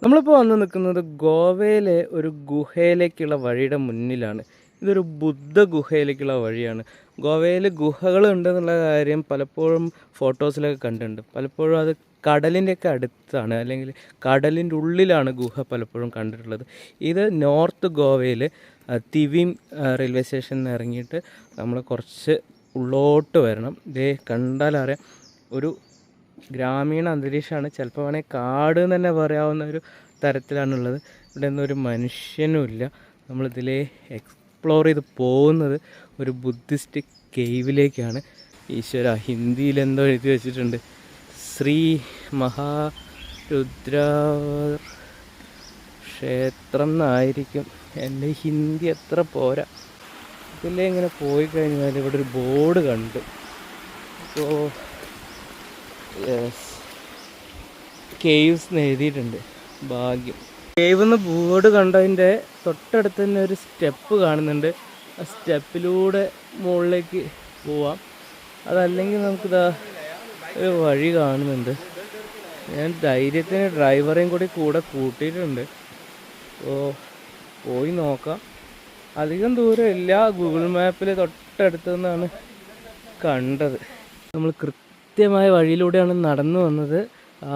നമ്മളിപ്പോൾ വന്ന് നിൽക്കുന്നത് ഗോവയിലെ ഒരു ഗുഹയിലേക്കുള്ള വഴിയുടെ മുന്നിലാണ്. ഇതൊരു ബുദ്ധ ഗുഹയിലേക്കുള്ള വഴിയാണ്. ഗോവയിൽ ഗുഹകൾ ഉണ്ടെന്നുള്ള കാര്യം പലപ്പോഴും ഫോട്ടോസിലൊക്കെ കണ്ടിട്ടുണ്ട്. പലപ്പോഴും അത് കടലിൻ്റെയൊക്കെ അടുത്താണ്, അല്ലെങ്കിൽ കടലിൻ്റെ ഉള്ളിലാണ് ഗുഹ പലപ്പോഴും കണ്ടിട്ടുള്ളത്. ഇത് നോർത്ത് ഗോവയിൽ തിവിം റെയിൽവേ സ്റ്റേഷനിൽ നിന്ന് ഇറങ്ങിയിട്ട് നമ്മൾ കുറച്ച് ഉള്ളോട്ട് വരണം. ഇതേ കണ്ടാലറിയാം ഒരു ഗ്രാമീണ അന്തരീക്ഷമാണ്. ചിലപ്പോൾ വേണമെങ്കിൽ കാട് എന്ന് തന്നെ പറയാവുന്ന ഒരു തരത്തിലാണുള്ളത്. ഇവിടെ ഒന്നും ഒരു മനുഷ്യനുമില്ല. നമ്മളിതിലേ എക്സ്പ്ലോർ ചെയ്ത് പോകുന്നത് ഒരു ബുദ്ധിസ്റ്റ് കേവിലേക്കാണ്. ഈശ്വര, ഹിന്ദിയിൽ എന്തോ എഴുതി വെച്ചിട്ടുണ്ട്, ശ്രീ മഹാരുദ്ര ക്ഷേത്രം എന്നായിരിക്കും. എൻ്റെ ഹിന്ദി അത്ര പോരാ. ഇതിലേ ഇങ്ങനെ പോയി കഴിഞ്ഞാൽ ഇവിടെ ഒരു ബോർഡ് കണ്ടു. അപ്പോൾ കേവ്സ് എന്ന് എഴുതിയിട്ടുണ്ട്. ഭാഗ്യം. കേവ് എന്ന് ബോർഡ് കണ്ടതിൻ്റെ തൊട്ടടുത്ത് തന്നെ ഒരു സ്റ്റെപ്പ് കാണുന്നുണ്ട്. ആ സ്റ്റെപ്പിലൂടെ മുകളിലേക്ക് പോവാം. അതല്ലെങ്കിൽ നമുക്കിതാ ഒരു വഴി കാണുന്നുണ്ട്. ഞാൻ ധൈര്യത്തിന് ഡ്രൈവറേയും കൂടെ കൂട്ടിയിട്ടുണ്ട്. അപ്പോൾ പോയി നോക്കാം. അധികം ദൂരമില്ല. ഗൂഗിൾ മാപ്പിൽ തൊട്ടടുത്ത് നിന്നാണ് കണ്ടത്. നമ്മൾ കൃത്യമായ വഴിയിലൂടെയാണ് നടന്നു വന്നത്.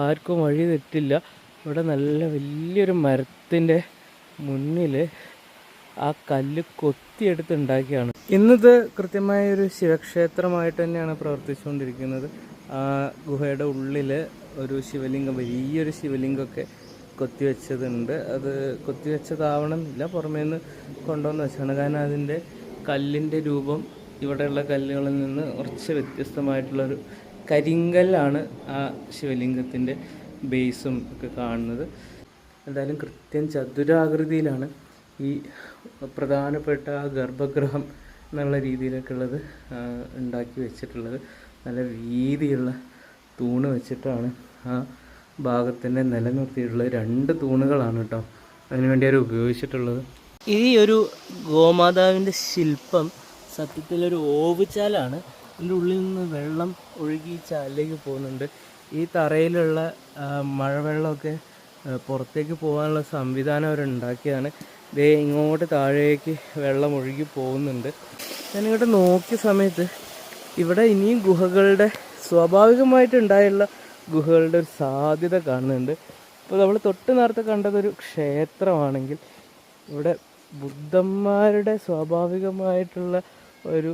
ആർക്കും വഴി തെറ്റില്ല. ഇവിടെ നല്ല വലിയൊരു മരത്തിൻ്റെ മുന്നിൽ ആ കല്ല് കൊത്തിയെടുത്തുണ്ടാക്കിയാണ്. ഇന്നത് കൃത്യമായൊരു ശിവക്ഷേത്രമായിട്ട് തന്നെയാണ് പ്രവർത്തിച്ചുകൊണ്ടിരിക്കുന്നത്. ആ ഗുഹയുടെ ഉള്ളിൽ ഒരു ശിവലിംഗം, വലിയൊരു ശിവലിംഗമൊക്കെ കൊത്തിവെച്ചതുണ്ട്. അത് കൊത്തിവെച്ചതാവണമെന്നില്ല, പുറമേ നിന്ന് കൊണ്ടുവന്ന് വെച്ചാണ്. കാരണം അതിൻ്റെ കല്ലിൻ്റെ രൂപം ഇവിടെയുള്ള കല്ലുകളിൽ നിന്ന് കുറച്ച് വ്യത്യസ്തമായിട്ടുള്ളൊരു കരിങ്കല്ലാണ് ആ ശിവലിംഗത്തിൻ്റെ ബേസും ഒക്കെ കാണുന്നത്. എന്തായാലും കൃത്യം ചതുരാകൃതിയിലാണ് ഈ പ്രധാനപ്പെട്ട ഗർഭഗൃഹം എന്നുള്ള രീതിയിലൊക്കെ ഉള്ളത് ഉണ്ടാക്കി വെച്ചിട്ടുള്ളത്. നല്ല വീതിയുള്ള തൂണ് വെച്ചിട്ടാണ് ആ ഭാഗത്തിൻ്റെ നിലനിർത്തിയിട്ടുള്ളത്. 2 തൂണുകളാണ് കേട്ടോ അതിനുവേണ്ടി അവർ ഉപയോഗിച്ചിട്ടുള്ളത്. ഈ ഒരു ഗോമാതാവിൻ്റെ ശില്പം സത്യത്തിലൊരു ഓവുചാലാണ്. ഇതിൻ്റെ ഉള്ളിൽ നിന്ന് വെള്ളം ഒഴുകി ചാലിലേക്ക് പോകുന്നുണ്ട്. ഈ തറയിലുള്ള മഴവെള്ളമൊക്കെ പുറത്തേക്ക് പോകാനുള്ള സംവിധാനം അവരുണ്ടാക്കിയതാണ്. ദേ ഇങ്ങോട്ട് താഴേക്ക് വെള്ളം ഒഴുകി പോകുന്നുണ്ട്. ഞാനിങ്ങോട്ട് നോക്കിയ സമയത്ത് ഇവിടെ ഇനിയും ഗുഹകളുടെ സ്വാഭാവികമായിട്ടുണ്ടായുള്ള ഗുഹകളുടെ ഒരു സാധ്യത കാണുന്നുണ്ട്. ഇപ്പോൾ നമ്മൾ തൊട്ട് നേരത്തെ കണ്ടതൊരു ക്ഷേത്രമാണെങ്കിൽ ഇവിടെ ബുദ്ധന്മാരുടെ സ്വാഭാവികമായിട്ടുള്ള ഒരു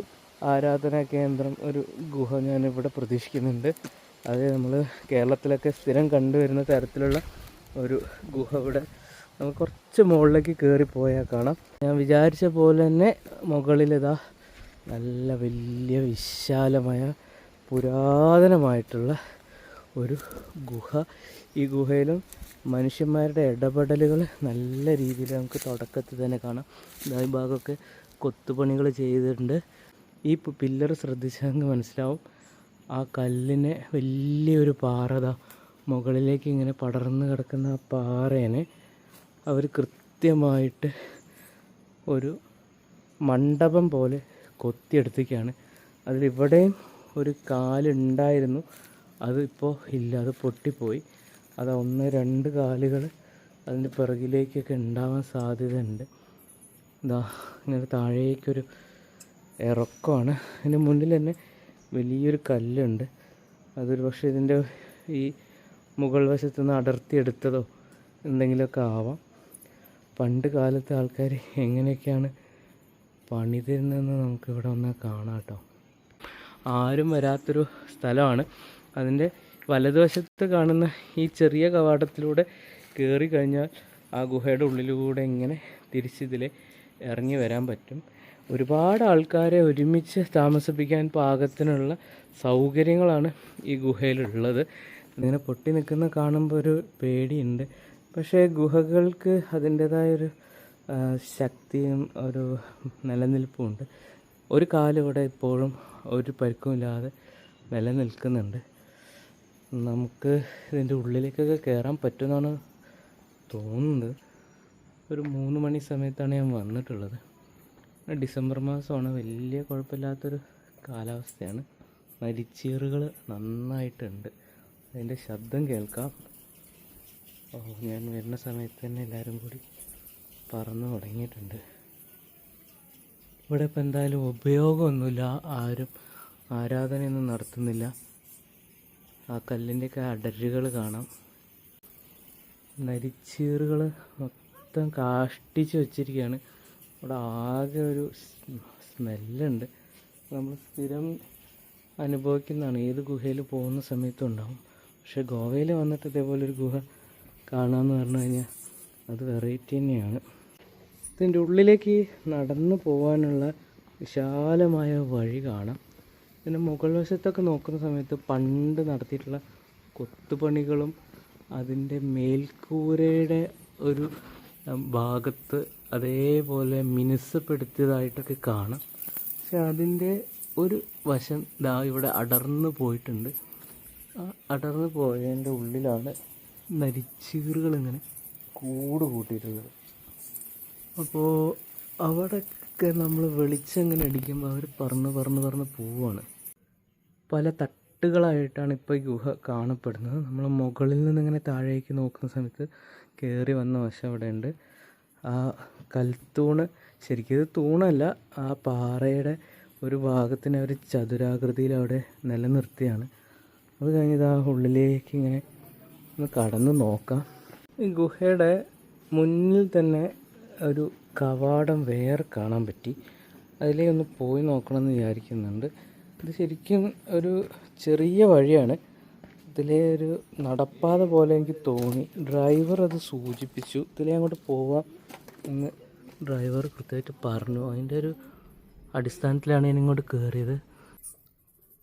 ആരാധനാ കേന്ദ്രം, ഒരു ഗുഹ ഞാനിവിടെ പ്രതീക്ഷിക്കുന്നുണ്ട്. അത് നമ്മൾ കേരളത്തിലൊക്കെ സ്ഥിരം കണ്ടുവരുന്ന തരത്തിലുള്ള ഒരു ഗുഹ ഇവിടെ നമുക്ക് കുറച്ച് മുകളിലേക്ക് കയറിപ്പോയാൽ കാണാം. ഞാൻ വിചാരിച്ച പോലെ തന്നെ മുകളിലിതാ നല്ല വലിയ വിശാലമായ പുരാതനമായിട്ടുള്ള ഒരു ഗുഹ. ഈ ഗുഹയിലും മനുഷ്യന്മാരുടെ ഇടപെടലുകൾ നല്ല രീതിയിൽ നമുക്ക് തുടക്കത്തിൽ തന്നെ കാണാം. ഈ ഭാഗമൊക്കെ കൊത്തുപണികൾ ചെയ്തിട്ടുണ്ട്. ഈ പില്ലർ ശ്രദ്ധിച്ചാൽ മനസ്സിലാവും. ആ കല്ലിനെ വലിയൊരു പാറ മുകളിലേക്ക് ഇങ്ങനെ പടർന്ന് കിടക്കുന്ന ആ പാറേനെ അവർ കൃത്യമായിട്ട് ഒരു മണ്ഡപം പോലെ കൊത്തിയെടുത്തേക്കാണ്. അതിലിവിടെയും ഒരു കാലുണ്ടായിരുന്നു, അതിപ്പോൾ ഇല്ല, അത് പൊട്ടിപ്പോയി. അത് 1-2 കാലുകൾ അതിൻ്റെ പിറകിലേക്കൊക്കെ ഉണ്ടാവാൻ സാധ്യതയുണ്ട്. ഇതാ ഇങ്ങനെ താഴേക്കൊരു ഇറക്കമാണ്. അതിൻ്റെ മുന്നിൽ തന്നെ വലിയൊരു കല്ലുണ്ട്. അതൊരു പക്ഷേ ഇതിൻ്റെ ഈ മുകൾ വശത്ത് നിന്ന് അടർത്തിയെടുത്തതോ എന്തെങ്കിലുമൊക്കെ ആവാം. പണ്ട് കാലത്തെ ആൾക്കാർ എങ്ങനെയൊക്കെയാണ് പണിതിരുന്നതെന്ന് നമുക്കിവിടെ വന്നാൽ കാണാം കേട്ടോ. ആരും വരാത്തൊരു സ്ഥലമാണ്. അതിൻ്റെ വലതുവശത്ത് കാണുന്ന ഈ ചെറിയ കവാടത്തിലൂടെ കയറി കഴിഞ്ഞാൽ ആ ഗുഹയുടെ ഉള്ളിലൂടെ ഇങ്ങനെ തിരിച്ചിതിലെ ഇറങ്ങി വരാൻ പറ്റും. ഒരുപാട് ആൾക്കാരെ ഒരുമിച്ച് താമസിപ്പിക്കാൻ പാകത്തിനുള്ള സൗകര്യങ്ങളാണ് ഈ ഗുഹയിലുള്ളത്. ഇങ്ങനെ പൊട്ടി നിൽക്കുന്ന കാണുമ്പോൾ ഒരു പേടിയുണ്ട്. പക്ഷേ ഗുഹകൾക്ക് അതിൻ്റേതായൊരു ശക്തിയും ഒരു നിലനിൽപ്പുമുണ്ട്. ഒരു കാലിവിടെ ഇപ്പോഴും ഒരു പരിക്കുമില്ലാതെ നിലനിൽക്കുന്നുണ്ട്. നമുക്ക് ഇതിൻ്റെ ഉള്ളിലേക്കൊക്കെ കയറാൻ പറ്റുമെന്നാണ് തോന്നുന്നത്. ഒരു 3 മണി സമയത്താണ് ഞാൻ വന്നിട്ടുള്ളത്. ഡിസംബർ മാസമാണ്. വലിയ കുഴപ്പമില്ലാത്തൊരു കാലാവസ്ഥയാണ്. മരിച്ചീറുകൾ നന്നായിട്ടുണ്ട്. അതിൻ്റെ ശബ്ദം കേൾക്കാം. ഞാൻ വരുന്ന സമയത്ത് തന്നെ എല്ലാവരും കൂടി പറന്ന് തുടങ്ങിയിട്ടുണ്ട്. ഇവിടെ ഇപ്പം എന്തായാലും ഉപയോഗമൊന്നുമില്ല, ആരും ആരാധനയൊന്നും നടത്തുന്നില്ല. ആ കല്ലിൻ്റെയൊക്കെ അടരുകൾ കാണാം. നരിച്ചീറുകൾ മൊത്തം കാഷ്ടിച്ച് വെച്ചിരിക്കുകയാണ്. ഇവിടെ ആകെ ഒരു സ്മെല്ലുണ്ട്. നമ്മൾ സ്ഥിരം അനുഭവിക്കുന്നതാണ്, ഏത് ഗുഹയിൽ പോകുന്ന സമയത്തും ഉണ്ടാവും. പക്ഷേ ഗോവയിൽ വന്നിട്ട് ഇതേപോലൊരു ഗുഹ കാണാമെന്ന് പറഞ്ഞു കഴിഞ്ഞാൽ അത് വെറൈറ്റി തന്നെയാണ്. ഇതിൻ്റെ ഉള്ളിലേക്ക് നടന്നു പോകാനുള്ള വിശാലമായ വഴി കാണാം. പിന്നെ മുകൾ വശത്തൊക്കെ നോക്കുന്ന സമയത്ത് പണ്ട് നടത്തിയിട്ടുള്ള കൊത്തുപണികളും അതിൻ്റെ മേൽക്കൂരയുടെ ഒരു ഭാഗത്ത് അതേപോലെ മിനുസപ്പെടുത്തിയതായിട്ടൊക്കെ കാണാം. പക്ഷെ അതിൻ്റെ ഒരു വശം ദാ ഇവിടെ അടർന്നു പോയിട്ടുണ്ട്. ആ അടർന്നു പോയതിൻ്റെ ഉള്ളിലാണ് നരിച്ചീറുകളിങ്ങനെ കൂട് കൂട്ടിയിട്ടുള്ളത്. അപ്പോൾ അവിടെയൊക്കെ നമ്മൾ വെളിച്ചം ഇങ്ങനെ അടിക്കുമ്പോൾ അവർ പറന്ന് പോവുകയാണ്. പല തട്ടുകളായിട്ടാണ് ഇപ്പോൾ ഈ ഗുഹ കാണപ്പെടുന്നത്. നമ്മൾ മുകളിൽ നിന്നിങ്ങനെ താഴേക്ക് നോക്കുന്ന സമയത്ത് കയറി വന്ന വശം അവിടെയുണ്ട്. ആ കൽത്തൂണ്, ശരിക്കും ഇത് തൂണല്ല, ആ പാറയുടെ ഒരു ഭാഗത്തിനെ ഒരു ചതുരാകൃതിയിൽ അവിടെ നിലനിർത്തിയാണ്. അത് കഴിഞ്ഞത് ആ ഉള്ളിലേക്ക് ഇങ്ങനെ ഒന്ന് കടന്ന് നോക്കാം. ഈ ഗുഹയുടെ മുന്നിൽ തന്നെ ഒരു കവാടം വേറെ കാണാൻ പറ്റി. അതിലേ ഒന്ന് പോയി നോക്കണമെന്ന് വിചാരിക്കുന്നുണ്ട്. ഇത് ശരിക്കും ഒരു ചെറിയ വഴിയാണ്. ഇതിലേ ഒരു നടപ്പാത പോലെ എനിക്ക് തോന്നി. ഡ്രൈവർ അത് സൂചിപ്പിച്ചു, ഇതിലേ അങ്ങോട്ട് പോവാം എന്ന് ഡ്രൈവർ കൃത്യമായിട്ട് പറഞ്ഞു. അതിൻ്റെ ഒരു അടിസ്ഥാനത്തിലാണ് ഞാൻ ഇങ്ങോട്ട് കയറിയത്.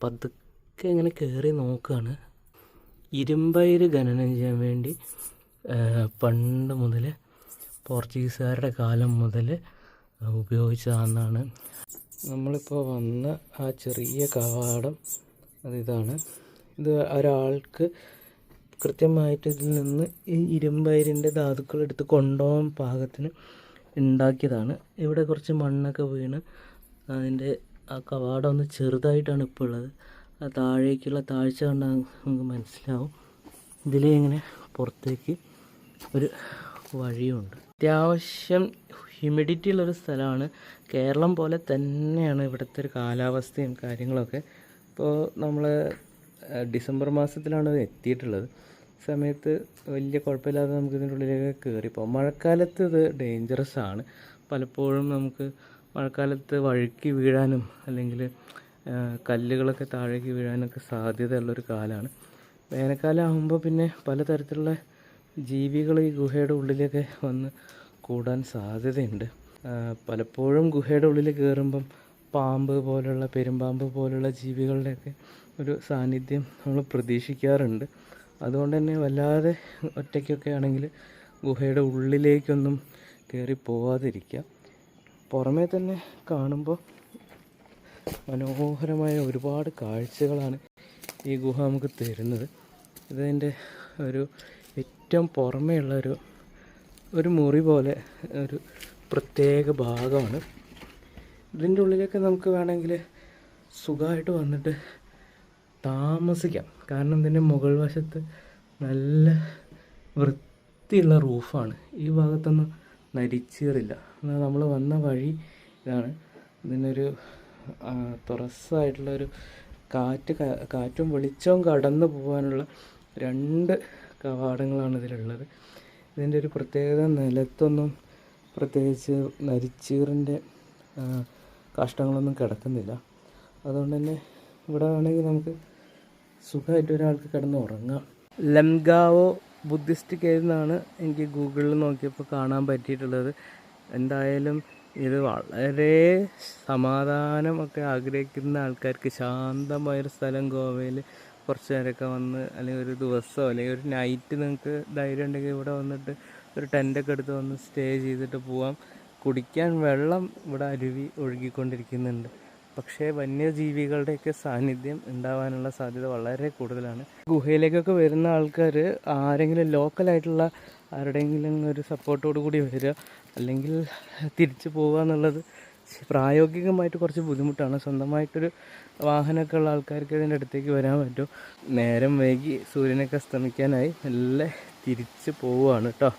പതുക്കെ ഇങ്ങനെ കയറി നോക്കുകയാണ്. ഇരുമ്പയിര് ഖനനം ചെയ്യാൻ വേണ്ടി പണ്ട് മുതൽ പോർച്ചുഗീസുകാരുടെ കാലം മുതൽ ഉപയോഗിച്ചതാണെന്നാണ്. നമ്മളിപ്പോൾ വന്ന ആ ചെറിയ കവാടം അതിതാണ്. ഇത് ഒരാൾക്ക് കൃത്യമായിട്ട് ഇതിൽ നിന്ന് ഈ ഇരുമ്പയിരിൻ്റെ ധാതുക്കൾ എടുത്ത് കൊണ്ടുപോകാൻ പാകത്തിന് ഉണ്ടാക്കിയതാണ്. ഇവിടെ കുറച്ച് മണ്ണൊക്കെ വീണ് അതിൻ്റെ ആ കവാടം ഒന്ന് ചെറുതായിട്ടാണ് ഇപ്പോൾ ഉള്ളത്. ആ താഴേക്കുള്ള താഴ്ച കണ്ടാൽ നമുക്ക് മനസ്സിലാവും. ഇതിലേ ഇങ്ങനെ പുറത്തേക്ക് ഒരു വഴിയുണ്ട്. അത്യാവശ്യം ഹ്യൂമിഡിറ്റി ഉള്ളൊരു സ്ഥലമാണ്. കേരളം പോലെ തന്നെയാണ് ഇവിടുത്തെ ഒരു കാലാവസ്ഥയും കാര്യങ്ങളൊക്കെ. ഇപ്പോൾ നമ്മൾ ഡിസംബർ മാസത്തിലാണ് എത്തിയിട്ടുള്ളത്. സമയത്ത് വലിയ കുഴപ്പമില്ലാതെ നമുക്ക് ഇതിൻ്റെ ഉള്ളിലേക്ക് കയറിപ്പോകും. മഴക്കാലത്ത് ഇത് ഡേഞ്ചറസ് ആണ്. പലപ്പോഴും നമുക്ക് മഴക്കാലത്ത് വഴുക്കി വീഴാനും അല്ലെങ്കിൽ കല്ലുകളൊക്കെ താഴേക്ക് വീഴാനൊക്കെ സാധ്യതയുള്ളൊരു കാലമാണ്. വേനൽക്കാലം ആകുമ്പോൾ പിന്നെ പലതരത്തിലുള്ള ജീവികൾ ഈ ഗുഹയുടെ ഉള്ളിലേക്ക് വന്ന് കൂടാൻ സാധ്യതയുണ്ട്. പലപ്പോഴും ഗുഹയുടെ ഉള്ളിൽ കയറുമ്പം പാമ്പ് പോലുള്ള, പെരുമ്പാമ്പ് പോലുള്ള ജീവികളുടെയൊക്കെ ഒരു സാന്നിധ്യം നമ്മൾ പ്രതീക്ഷിക്കാറുണ്ട്. അതുകൊണ്ട് തന്നെ വല്ലാതെ ഒറ്റയ്ക്കൊക്കെ ആണെങ്കിൽ ഗുഹയുടെ ഉള്ളിലേക്കൊന്നും കയറി പോവാതിരിക്കുക. പുറമേ തന്നെ കാണുമ്പോൾ മനോഹരമായ ഒരുപാട് കാഴ്ചകളാണ് ഈ ഗുഹ നമുക്ക് തരുന്നത്. ഇതിൻ്റെ ഒരു ഏറ്റവും പുറമേയുള്ള ഒരു മുറി പോലെ ഒരു പ്രത്യേക ഭാഗമാണ്. ഇതിൻ്റെ ഉള്ളിലേക്ക് നമുക്ക് വേണമെങ്കിൽ സുഖമായിട്ട് വന്നിട്ട് താമസിക്കാം. കാരണം ഇതിൻ്റെ മുകൾ വശത്ത് നല്ല വൃത്തിയുള്ള റൂഫാണ്. ഈ ഭാഗത്തൊന്നും നരിച്ചീറില്ല. എന്നാൽ നമ്മൾ വന്ന വഴി ഇതാണ്. ഇതിനൊരു തുറസ്സായിട്ടുള്ളൊരു കാറ്റും വെളിച്ചവും കടന്നു പോകാനുള്ള 2 കവാടങ്ങളാണ് ഇതിലുള്ളത്. ഇതിൻ്റെ ഒരു പ്രത്യേകത, നിലത്തൊന്നും പ്രത്യേകിച്ച് നരിച്ചീറിൻ്റെ കാഷ്ടങ്ങളൊന്നും കിടക്കുന്നില്ല. അതുകൊണ്ട് തന്നെ ഇവിടെ ആണെങ്കിൽ നമുക്ക് സുഖമായിട്ട് ഒരാൾക്ക് കിടന്ന് ഉറങ്ങാം. ലംഗാവോ ബുദ്ധിസ്റ്റ് കേവ് എന്നാണ് എനിക്ക് ഗൂഗിളിൽ നോക്കിയപ്പോൾ കാണാൻ പറ്റിയിട്ടുള്ളത്. എന്തായാലും ഇത് വളരെ സമാധാനമൊക്കെ ആഗ്രഹിക്കുന്ന ആൾക്കാർക്ക് ശാന്തമായൊരു സ്ഥലം ഗോവയിൽ കുറച്ച് നേരമൊക്കെ വന്ന്, അല്ലെങ്കിൽ ഒരു ദിവസമോ അല്ലെങ്കിൽ ഒരു നൈറ്റ് നിങ്ങൾക്ക് ധൈര്യം ഉണ്ടെങ്കിൽ ഇവിടെ വന്നിട്ട് ഒരു ടെൻ്റൊക്കെ എടുത്ത് വന്ന് സ്റ്റേ ചെയ്തിട്ട് പോവാം. കുടിക്കാൻ വെള്ളം ഇവിടെ അരുവി ഒഴുകിക്കൊണ്ടിരിക്കുന്നുണ്ട്. പക്ഷേ വന്യജീവികളുടെയൊക്കെ സാന്നിധ്യം ഉണ്ടാവാനുള്ള സാധ്യത വളരെ കൂടുതലാണ്. ഗുഹയിലേക്കൊക്കെ വരുന്ന ആൾക്കാർ ആരെങ്കിലും ലോക്കലായിട്ടുള്ള ആരുടെയെങ്കിലും ഒരു സപ്പോർട്ടോട് കൂടി വരിക, അല്ലെങ്കിൽ തിരിച്ചു പോകുക എന്നുള്ളത് പ്രായോഗികമായിട്ട് കുറച്ച് ബുദ്ധിമുട്ടാണ്. സ്വന്തമായിട്ടൊരു വാഹനമൊക്കെ ഉള്ള ആൾക്കാർക്ക് ഇതിൻ്റെ അടുത്തേക്ക് വരാൻ പറ്റും. നേരം വൈകി സൂര്യനൊക്കെ അസ്തമിക്കാനായി. നല്ല തിരിച്ച് പോവുകയാണ് കേട്ടോ.